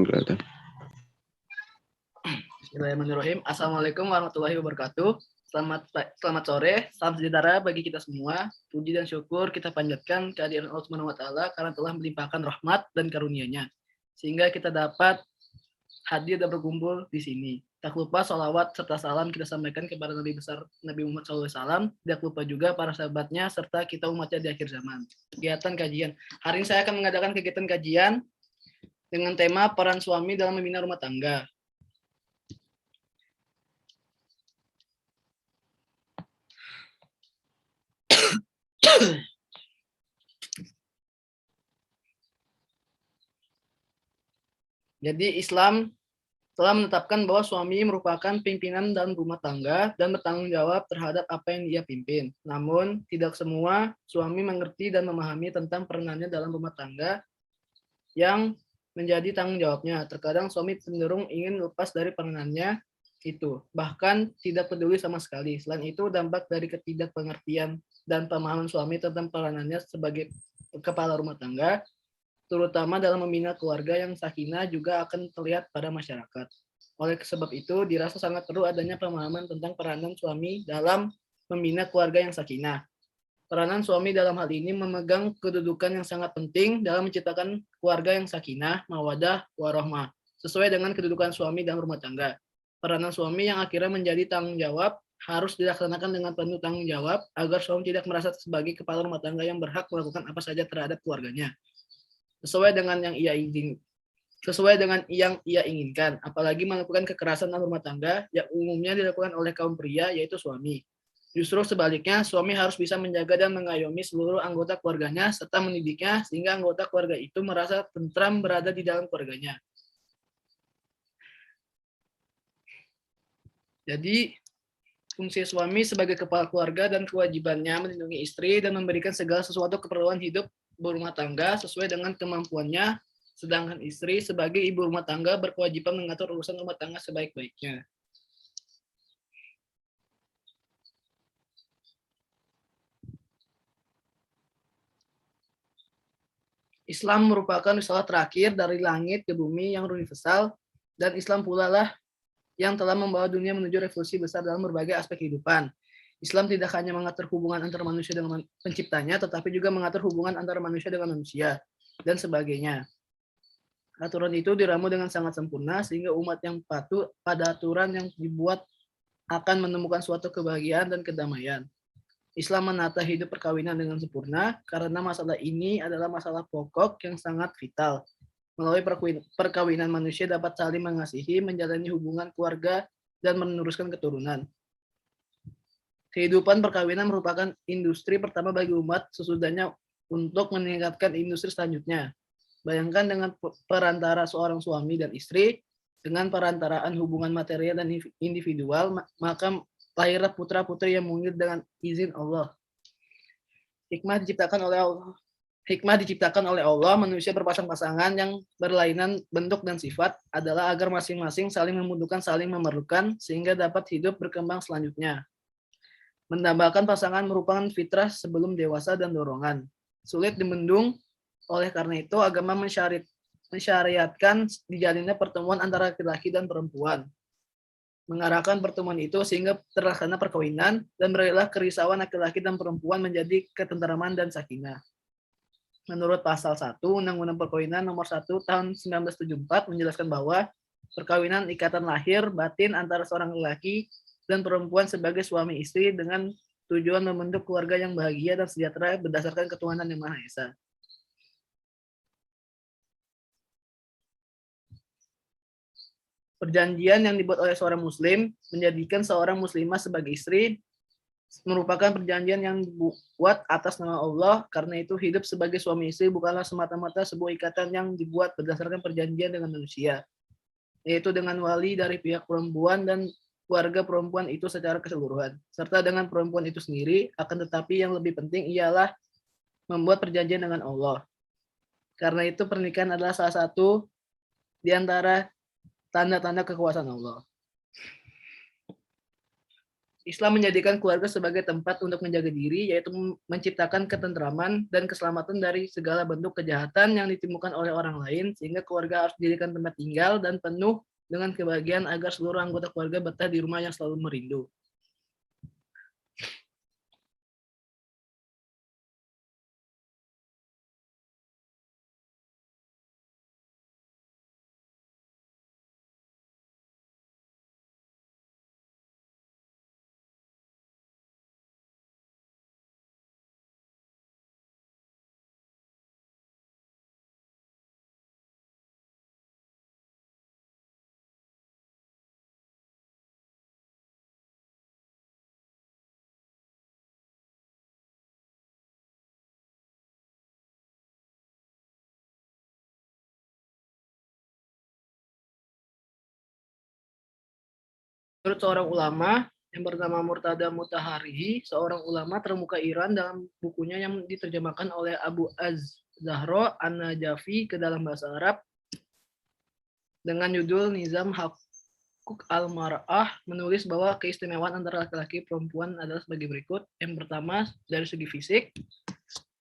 Kelihatan. Bismillahirrahmanirrahim. Assalamualaikum warahmatullahi wabarakatuh. Selamat sore, salam sejahtera bagi kita semua. Puji dan syukur kita panjatkan kehadiran Allah Subhanahu wa taala karena telah melimpahkan rahmat dan karunia-Nya sehingga kita dapat hadir dan berkumpul di sini. Tak lupa salawat serta salam kita sampaikan kepada Nabi besar Nabi Muhammad SAW. Tidak lupa juga para sahabatnya serta kita umatnya di akhir zaman. Kegiatan kajian. Hari ini saya akan mengadakan kegiatan kajian dengan tema peran suami dalam membina rumah tangga. Jadi Islam telah menetapkan bahwa suami merupakan pimpinan dalam rumah tangga dan bertanggung jawab terhadap apa yang dia pimpin. Namun, tidak semua suami mengerti dan memahami tentang peranannya dalam rumah tangga yang menjadi tanggung jawabnya. Terkadang suami cenderung ingin lepas dari peranannya itu, bahkan tidak peduli sama sekali. Selain itu, dampak dari ketidakpengertian dan pemahaman suami tentang peranannya sebagai kepala rumah tangga terutama dalam membina keluarga yang sakinah juga akan terlihat pada masyarakat. Oleh sebab itu, dirasa sangat perlu adanya pemahaman tentang peranan suami dalam membina keluarga yang sakinah. Peranan suami dalam hal ini memegang kedudukan yang sangat penting dalam menciptakan keluarga yang sakinah, mawadah, warahmah, sesuai dengan kedudukan suami dalam rumah tangga. Peranan suami yang akhirnya menjadi tanggung jawab harus dilaksanakan dengan penuh tanggung jawab agar suami tidak merasa sebagai kepala rumah tangga yang berhak melakukan apa saja terhadap keluarganya sesuai dengan yang ia inginkan, apalagi melakukan kekerasan dalam rumah tangga yang umumnya dilakukan oleh kaum pria, yaitu suami. Justru sebaliknya, suami harus bisa menjaga dan mengayomi seluruh anggota keluarganya serta mendidiknya sehingga anggota keluarga itu merasa tentram berada di dalam keluarganya. Jadi, fungsi suami sebagai kepala keluarga dan kewajibannya melindungi istri dan memberikan segala sesuatu keperluan hidup berumah tangga sesuai dengan kemampuannya, sedangkan istri sebagai ibu rumah tangga berkewajiban mengatur urusan rumah tangga sebaik-baiknya. Islam merupakan risalah terakhir dari langit ke bumi yang universal, dan Islam pula lah yang telah membawa dunia menuju revolusi besar dalam berbagai aspek kehidupan. Islam tidak hanya mengatur hubungan antara manusia dengan penciptanya, tetapi juga mengatur hubungan antara manusia dengan manusia, dan sebagainya. Aturan itu diramu dengan sangat sempurna, sehingga umat yang patuh pada aturan yang dibuat akan menemukan suatu kebahagiaan dan kedamaian. Islam menata hidup perkawinan dengan sempurna, karena masalah ini adalah masalah pokok yang sangat vital. Melalui perkawinan manusia dapat saling mengasihi, menjalani hubungan keluarga, dan meneruskan keturunan. Kehidupan perkawinan merupakan industri pertama bagi umat sesudahnya untuk meningkatkan industri selanjutnya. Bayangkan dengan perantara seorang suami dan istri, dengan perantaraan hubungan material dan individual, maka lahirlah putra-putri yang mungil dengan izin Allah. Hikmah diciptakan oleh Allah, manusia berpasang-pasangan yang berlainan bentuk dan sifat adalah agar masing-masing saling membutuhkan, saling memerlukan, sehingga dapat hidup berkembang selanjutnya. Mendambakan pasangan merupakan fitrah sebelum dewasa dan dorongan. Sulit dibendung, oleh karena itu agama mensyariatkan dijalinnya pertemuan antara laki-laki dan perempuan. Mengarahkan pertemuan itu sehingga terlaksana perkawinan dan berakhirlah kerisauan laki-laki dan perempuan menjadi ketentraman dan sakinah. Menurut pasal 1 Undang-Undang Perkawinan nomor 1 tahun 1974 menjelaskan bahwa perkawinan ikatan lahir batin antara seorang laki dan perempuan sebagai suami istri dengan tujuan membentuk keluarga yang bahagia dan sejahtera berdasarkan ketuhanan yang Maha Esa. Perjanjian yang dibuat oleh seorang muslim menjadikan seorang muslimah sebagai istri merupakan perjanjian yang dibuat atas nama Allah. Karena itu hidup sebagai suami istri bukanlah semata-mata sebuah ikatan yang dibuat berdasarkan perjanjian dengan manusia, yaitu dengan wali dari pihak perempuan dan keluarga perempuan itu secara keseluruhan, serta dengan perempuan itu sendiri. Akan tetapi yang lebih penting ialah membuat perjanjian dengan Allah. Karena itu pernikahan adalah salah satu di antara tanda-tanda kekuasaan Allah. Islam menjadikan keluarga sebagai tempat untuk menjaga diri, yaitu menciptakan ketentraman dan keselamatan dari segala bentuk kejahatan yang ditimbulkan oleh orang lain, sehingga keluarga harus dijadikan tempat tinggal dan penuh dengan kebahagiaan agar seluruh anggota keluarga betah di rumah yang selalu merindu. Menurut seorang ulama yang bernama Murtada Mutaharihi, seorang ulama termuka Iran, dalam bukunya yang diterjemahkan oleh Abu Az-Zahra An-Najafi ke dalam bahasa Arab dengan judul Nizam Hukuk Al-Mar'ah, menulis bahwa keistimewaan antara laki-laki dan perempuan adalah sebagai berikut. Yang pertama, dari segi fisik,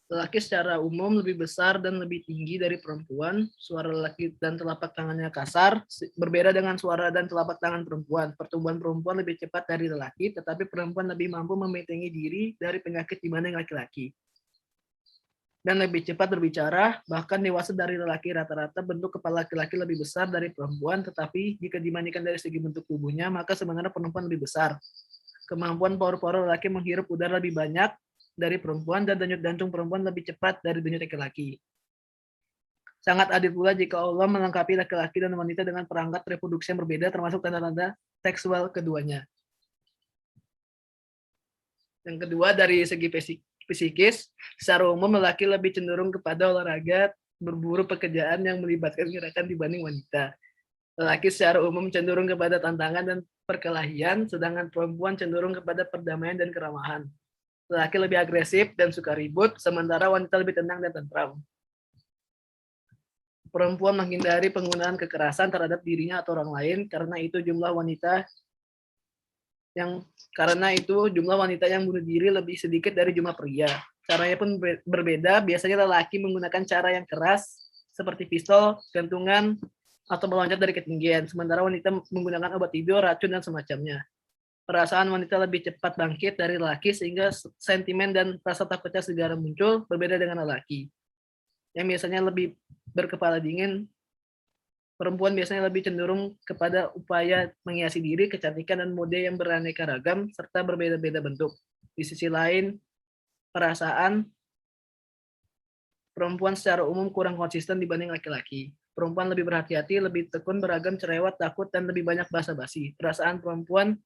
lelaki secara umum lebih besar dan lebih tinggi dari perempuan. Suara lelaki dan telapak tangannya kasar, berbeda dengan suara dan telapak tangan perempuan. Pertumbuhan perempuan lebih cepat dari lelaki, tetapi perempuan lebih mampu membentengi diri dari penyakit dibanding laki-laki. Dan lebih cepat berbicara, bahkan dewasa dari lelaki. Rata-rata bentuk kepala laki-laki lebih besar dari perempuan, tetapi jika dibandingkan dari segi bentuk tubuhnya, maka sebenarnya perempuan lebih besar. Kemampuan paru-paru lelaki menghirup udara lebih banyak dari perempuan, dan denyut jantung perempuan lebih cepat dari denyut laki-laki. Sangat adil pula jika Allah melengkapi laki-laki dan wanita dengan perangkat reproduksi yang berbeda, termasuk tanda-tanda seksual keduanya. Yang kedua, dari segi psikis, secara umum lelaki lebih cenderung kepada olahraga, berburu pekerjaan yang melibatkan gerakan dibanding wanita. Lelaki secara umum cenderung kepada tantangan dan perkelahian, sedangkan perempuan cenderung kepada perdamaian dan keramahan. Lelaki lebih agresif dan suka ribut, sementara wanita lebih tenang dan tentram. Perempuan menghindari penggunaan kekerasan terhadap dirinya atau orang lain, karena itu jumlah wanita yang bunuh diri lebih sedikit dari jumlah pria. Caranya pun berbeda, biasanya lelaki menggunakan cara yang keras, seperti pistol, gantungan, atau meloncat dari ketinggian, sementara wanita menggunakan obat tidur, racun, dan semacamnya. Perasaan wanita lebih cepat bangkit dari lelaki, sehingga sentimen dan rasa takutnya segera muncul, berbeda dengan lelaki, yang biasanya lebih berkepala dingin. Perempuan biasanya lebih cenderung kepada upaya menghiasi diri, kecantikan, dan mode yang beraneka ragam, serta berbeda-beda bentuk. Di sisi lain, perasaan perempuan secara umum kurang konsisten dibanding laki-laki. Perempuan lebih berhati-hati, lebih tekun, beragam, cerewet, takut, dan lebih banyak basa-basi. Perasaan perempuan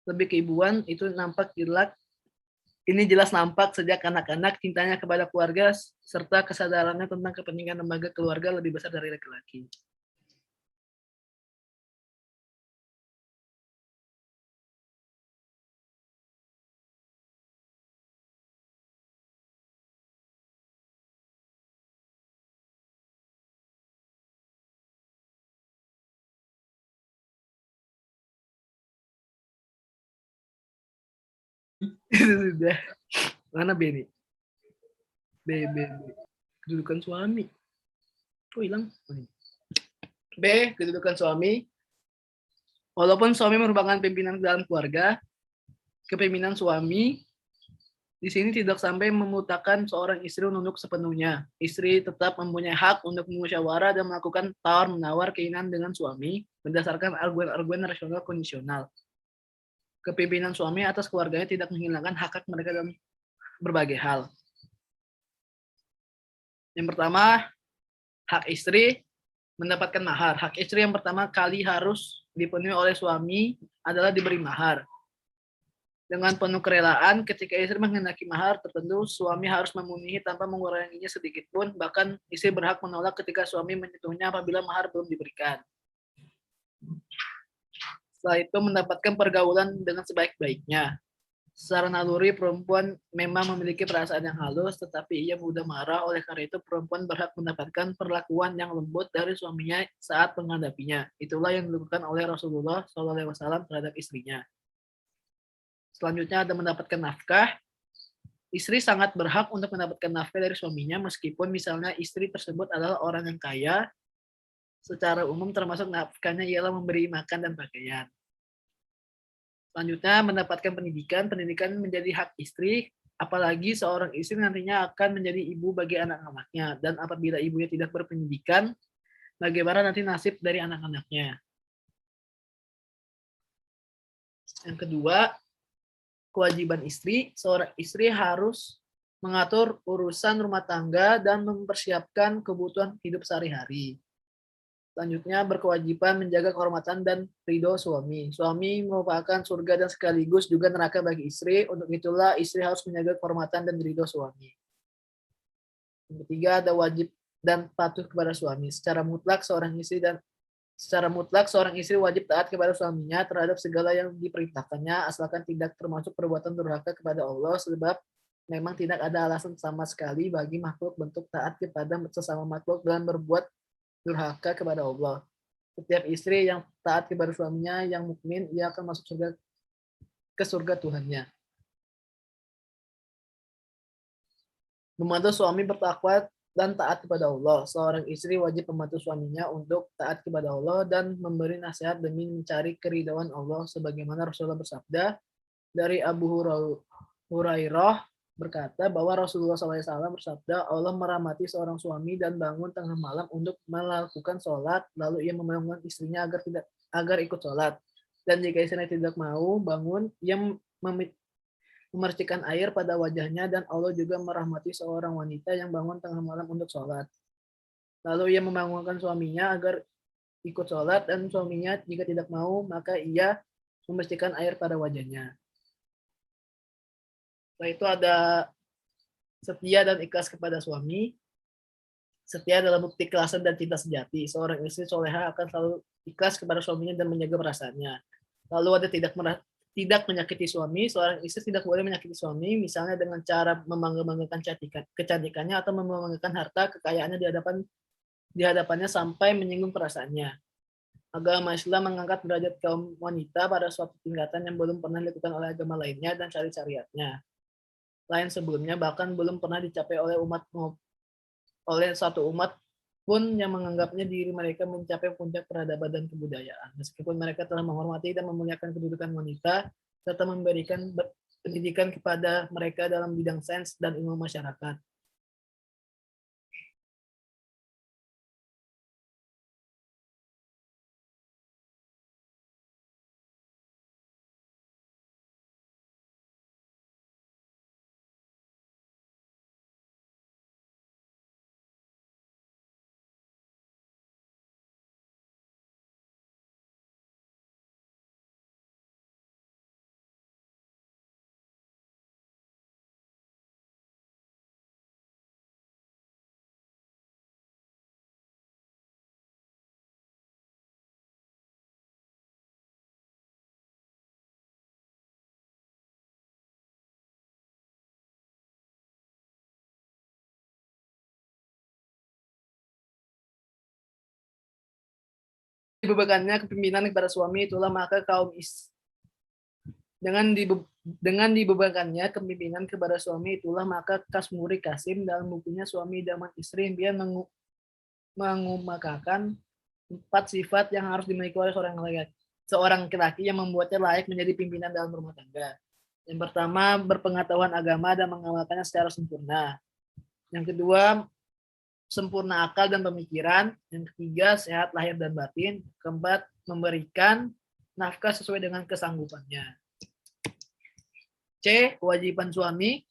lebih keibuan, ini jelas nampak sejak anak-anak, cintanya kepada keluarga, serta kesadarannya tentang kepentingan lembaga keluarga lebih besar dari laki-laki. Sudah. Mana B nih? B. Kedudukan suami. Kok hilang? B. Kedudukan suami. Walaupun suami merupakan pimpinan dalam keluarga, kepemimpinan suami di sini tidak sampai memutakan seorang istri menunduk sepenuhnya. Istri tetap mempunyai hak untuk musyawarah dan melakukan tawar-menawar keinginan dengan suami berdasarkan argumen-argumen rasional kondisional. Kepemimpinan suami atas keluarganya tidak menghilangkan hak-hak mereka dalam berbagai hal. Yang pertama, hak istri mendapatkan mahar. Hak istri yang pertama kali harus dipenuhi oleh suami adalah diberi mahar. Dengan penuh kerelaan, ketika istri menghendaki mahar tertentu, suami harus memenuhi tanpa menguranginya sedikit pun. Bahkan istri berhak menolak ketika suami menyentuhnya apabila mahar belum diberikan. Setelah itu mendapatkan pergaulan dengan sebaik-baiknya. Secara naluri perempuan memang memiliki perasaan yang halus, tetapi ia mudah marah. Oleh karena itu perempuan berhak mendapatkan perlakuan yang lembut dari suaminya saat menghadapinya. Itulah yang dilakukan oleh Rasulullah SAW terhadap istrinya. Selanjutnya ada mendapatkan nafkah. Istri sangat berhak untuk mendapatkan nafkah dari suaminya meskipun misalnya istri tersebut adalah orang yang kaya. Secara umum termasuk nafkahnya ialah memberi makan dan pakaian. Selanjutnya mendapatkan pendidikan. Pendidikan menjadi hak istri, apalagi seorang istri nantinya akan menjadi ibu bagi anak-anaknya. Dan apabila ibunya tidak berpendidikan, bagaimana nanti nasib dari anak-anaknya. Yang kedua, kewajiban istri. Seorang istri harus mengatur urusan rumah tangga dan mempersiapkan kebutuhan hidup sehari-hari. Selanjutnya, berkewajiban menjaga kehormatan dan ridho suami. Suami merupakan surga dan sekaligus juga neraka bagi istri. Untuk itulah istri harus menjaga kehormatan dan ridho suami. Yang ketiga, ada wajib dan patuh kepada suami. Secara mutlak seorang istri wajib taat kepada suaminya terhadap segala yang diperintahkannya, asalkan tidak termasuk perbuatan durhaka kepada Allah, sebab memang tidak ada alasan sama sekali bagi makhluk bentuk taat kepada sesama makhluk dan berbuat durhaka kepada Allah. Setiap istri yang taat kepada suaminya yang mukmin, ia akan masuk ke surga Tuhannya. Membantu suami bertakwa dan taat kepada Allah. Seorang istri wajib membantu suaminya untuk taat kepada Allah dan memberi nasihat demi mencari keridhaan Allah, sebagaimana Rasulullah bersabda dari Abu Hurairah berkata bahwa Rasulullah SAW bersabda, Allah merahmati seorang suami dan bangun tengah malam untuk melakukan sholat, lalu ia membangunkan istrinya agar ikut sholat. Dan jika istrinya tidak mau bangun, ia memercikan air pada wajahnya, dan Allah juga merahmati seorang wanita yang bangun tengah malam untuk sholat. Lalu ia membangunkan suaminya agar ikut sholat, dan suaminya jika tidak mau, maka ia memercikan air pada wajahnya. Setelah itu ada setia dan ikhlas kepada suami. Setia adalah bukti keikhlasan dan cinta sejati. Seorang istri soleha akan selalu ikhlas kepada suaminya dan menjaga perasaannya. Lalu ada tidak menyakiti suami. Seorang istri tidak boleh menyakiti suami, misalnya dengan cara membanggakan kecantikannya atau membanggakan harta kekayaannya di hadapannya sampai menyinggung perasaannya. Agama Islam mengangkat derajat kaum wanita pada suatu tingkatan yang belum pernah dilakukan oleh agama lainnya dan syariatnya lain sebelumnya, bahkan belum pernah dicapai oleh satu umat pun yang menganggapnya diri mereka mencapai puncak peradaban dan kebudayaan. Meskipun mereka telah menghormati dan memuliakan kedudukan wanita serta memberikan pendidikan kepada mereka dalam bidang sains dan ilmu masyarakat. Dibebankannya kepemimpinan kepada suami, itulah maka dengan dibebankannya kepemimpinan kepada suami, itulah maka Kasmuri Kasim dalam bukunya Suami Idaman Istri, dia mengemukakan 4 sifat yang harus dimiliki oleh seorang laki-laki yang membuatnya layak menjadi pimpinan dalam rumah tangga. Yang pertama, berpengetahuan agama dan mengamalkannya secara sempurna. Yang kedua, sempurna akal dan pemikiran. Yang ketiga, sehat lahir dan batin. Keempat, memberikan nafkah sesuai dengan kesanggupannya. C. Kewajiban suami.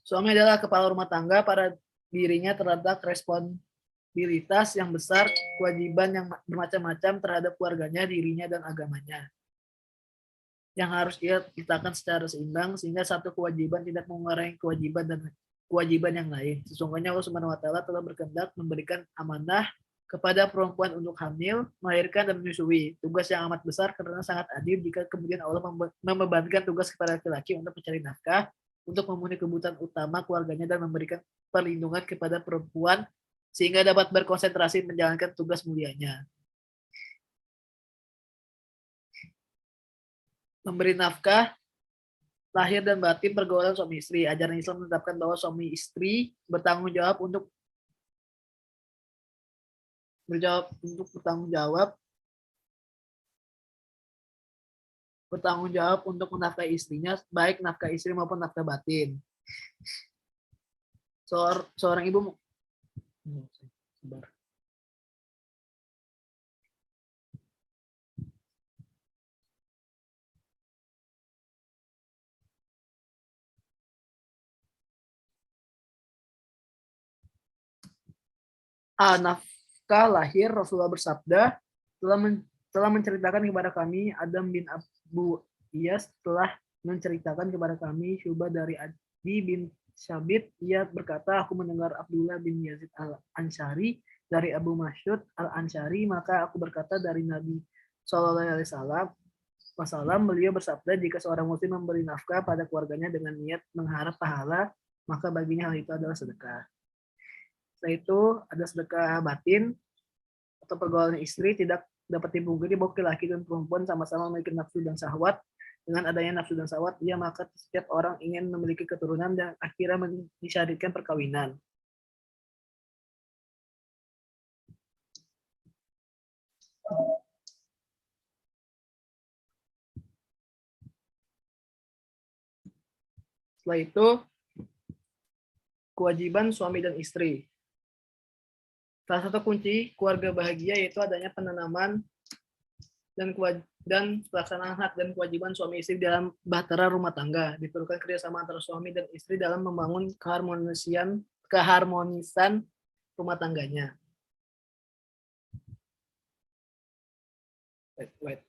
Suami adalah kepala rumah tangga. Pada dirinya terletak responsibilitas yang besar, kewajiban yang bermacam-macam terhadap keluarganya, dirinya, dan agamanya, yang harus ia letakkan secara seimbang sehingga satu kewajiban tidak mengurangi kewajiban yang lain. Sesungguhnya Allah Subhanahu wa taala telah berkehendak memberikan amanah kepada perempuan untuk hamil, melahirkan, dan menyusui. Tugas yang amat besar karena sangat adil jika kemudian Allah membebankan tugas kepada laki-laki untuk mencari nafkah, untuk memenuhi kebutuhan utama keluarganya, dan memberikan perlindungan kepada perempuan sehingga dapat berkonsentrasi menjalankan tugas mulianya. Memberi nafkah lahir dan batin pergaulan suami istri. Ajaran Islam menetapkan bahwa suami istri bertanggung jawab untuk bertanggung jawab untuk menafkahi istrinya, baik nafkah istri maupun nafkah batin. Seorang ibu nafkah lahir. Rasulullah bersabda, telah menceritakan kepada kami Adam bin Abu Iyas telah menceritakan kepada kami Syubah dari Adi bin Syabit. Ia berkata, aku mendengar Abdullah bin Yazid al-Ansari dari Abu Masyud al-Ansari, maka aku berkata dari Nabi SAW, beliau bersabda, jika seorang muslim memberi nafkah pada keluarganya dengan niat mengharap pahala, maka baginya hal itu adalah sedekah. Setelah itu ada sedekah batin atau pergaulan istri. Tidak dapat dipungkiri bahwa laki-laki dan perempuan sama-sama memiliki nafsu dan syahwat. Dengan adanya nafsu dan syahwat, maka setiap orang ingin memiliki keturunan dan akhirnya disyariatkan perkawinan. Setelah itu, kewajiban suami dan istri. Salah satu kunci keluarga bahagia yaitu adanya penanaman dan pelaksanaan hak dan kewajiban suami istri dalam bahtera rumah tangga. Diperlukan kerjasama antara suami dan istri dalam membangun keharmonisan rumah tangganya. Wait.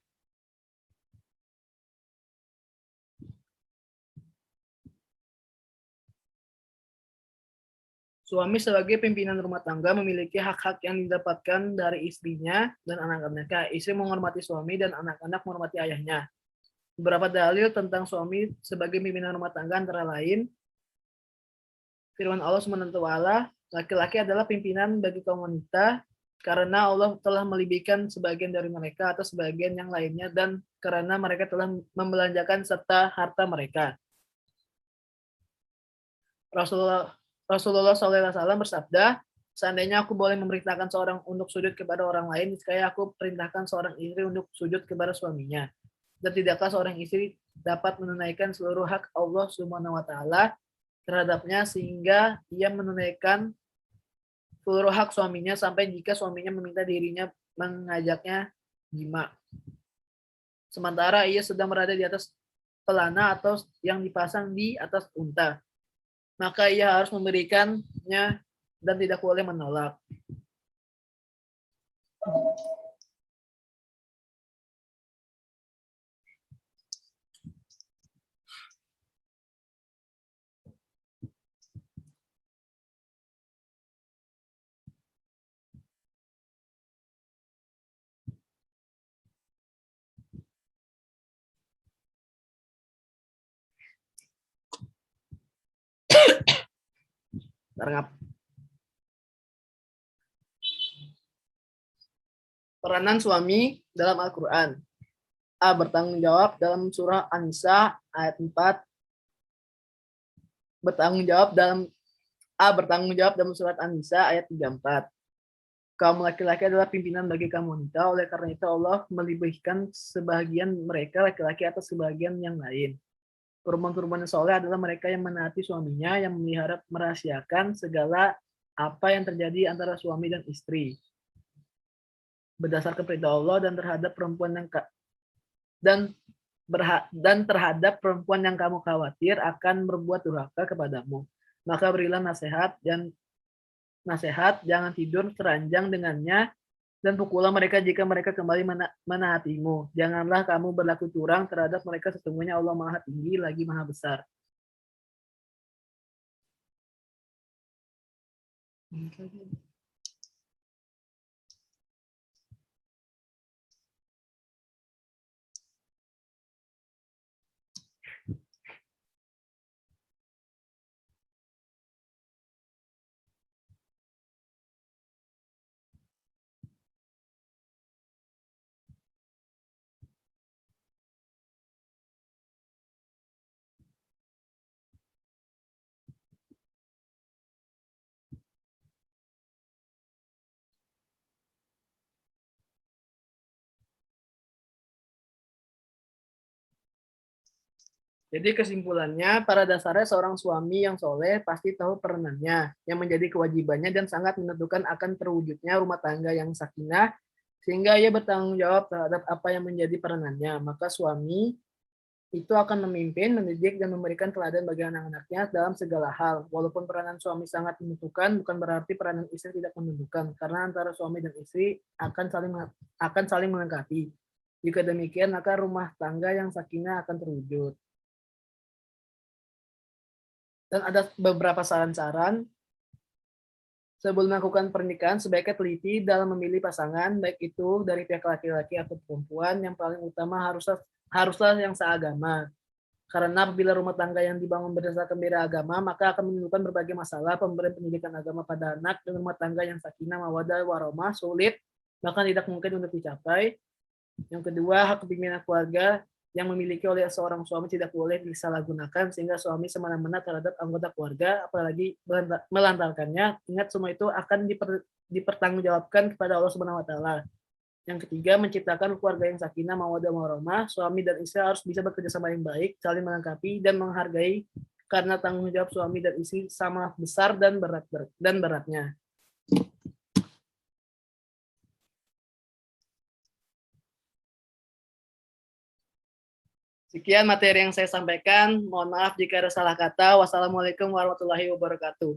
Suami sebagai pimpinan rumah tangga memiliki hak-hak yang didapatkan dari istrinya dan anak-anaknya. Istri menghormati suami dan anak-anak menghormati ayahnya. Beberapa dalil tentang suami sebagai pimpinan rumah tangga antara lain firman Allah SWT, laki-laki adalah pimpinan bagi kaum wanita karena Allah telah melebihkan sebagian dari mereka atau sebagian yang lainnya dan karena mereka telah membelanjakan serta harta mereka. Rasulullah SAW bersabda, seandainya aku boleh memerintahkan seorang untuk sujud kepada orang lain, niscaya aku perintahkan seorang istri untuk sujud kepada suaminya. Dan tidaklah seorang istri dapat menunaikan seluruh hak Allah SWT terhadapnya sehingga ia menunaikan seluruh hak suaminya sampai jika suaminya meminta dirinya mengajaknya jima. Sementara ia sedang berada di atas pelana atau yang dipasang di atas unta. Maka ia harus memberikannya dan tidak boleh menolak. Peranan suami dalam Al-Quran. A. Bertanggung jawab dalam surah An-Nisa ayat 4. Bertanggung jawab dalam surat An-Nisa ayat 34. Kaum laki-laki adalah pimpinan bagi kaum wanita, oleh karena itu Allah melebihkan sebagian mereka laki-laki atas sebagian yang lain. Perempuan-perempuan yang soleh adalah mereka yang menaati suaminya, yang memelihara merahasiakan segala apa yang terjadi antara suami dan istri. Berdasarkan perintah Allah dan terhadap perempuan yang kamu khawatir akan berbuat durhaka kepadamu. Maka berilah nasihat, jangan tidur teranjang dengannya, dan pukullah mereka jika mereka kembali menaatimu. Janganlah kamu berlaku curang terhadap mereka, sesungguhnya Allah Maha Tinggi lagi Maha Besar. Jadi kesimpulannya, pada dasarnya seorang suami yang soleh pasti tahu peranannya, yang menjadi kewajibannya dan sangat menentukan akan terwujudnya rumah tangga yang sakinah, sehingga ia bertanggung jawab terhadap apa yang menjadi peranannya. Maka suami itu akan memimpin, mendidik, dan memberikan teladan bagi anak-anaknya dalam segala hal. Walaupun peranan suami sangat menentukan, bukan berarti peranan istri tidak menentukan, karena antara suami dan istri akan saling melengkapi. Jika demikian, maka rumah tangga yang sakinah akan terwujud. Dan ada beberapa saran-saran. Sebelum melakukan pernikahan, sebaiknya teliti dalam memilih pasangan, baik itu dari pihak laki-laki atau perempuan. Yang paling utama haruslah yang seagama. Karena apabila rumah tangga yang dibangun berdasarkan beda agama, maka akan menimbulkan berbagai masalah. Pemberian pendidikan agama pada anak dan rumah tangga yang sakinah, mawaddah, warahmah sulit, bahkan tidak mungkin untuk dicapai. Yang kedua, hak kepemimpinan keluarga yang memiliki oleh seorang suami tidak boleh disalahgunakan sehingga suami semena-mena terhadap anggota keluarga, apalagi melantarkannya. Ingat, semua itu akan dipertanggungjawabkan kepada Allah Subhanahu wa taala. Yang ketiga, menciptakan keluarga yang sakinah, mawaddah, warahmah. Suami dan istri harus bisa bekerja sama yang baik, saling melengkapi dan menghargai, karena tanggung jawab suami dan istri sama besar dan beratnya. Sekian materi yang saya sampaikan. Mohon maaf jika ada salah kata. Wassalamualaikum warahmatullahi wabarakatuh.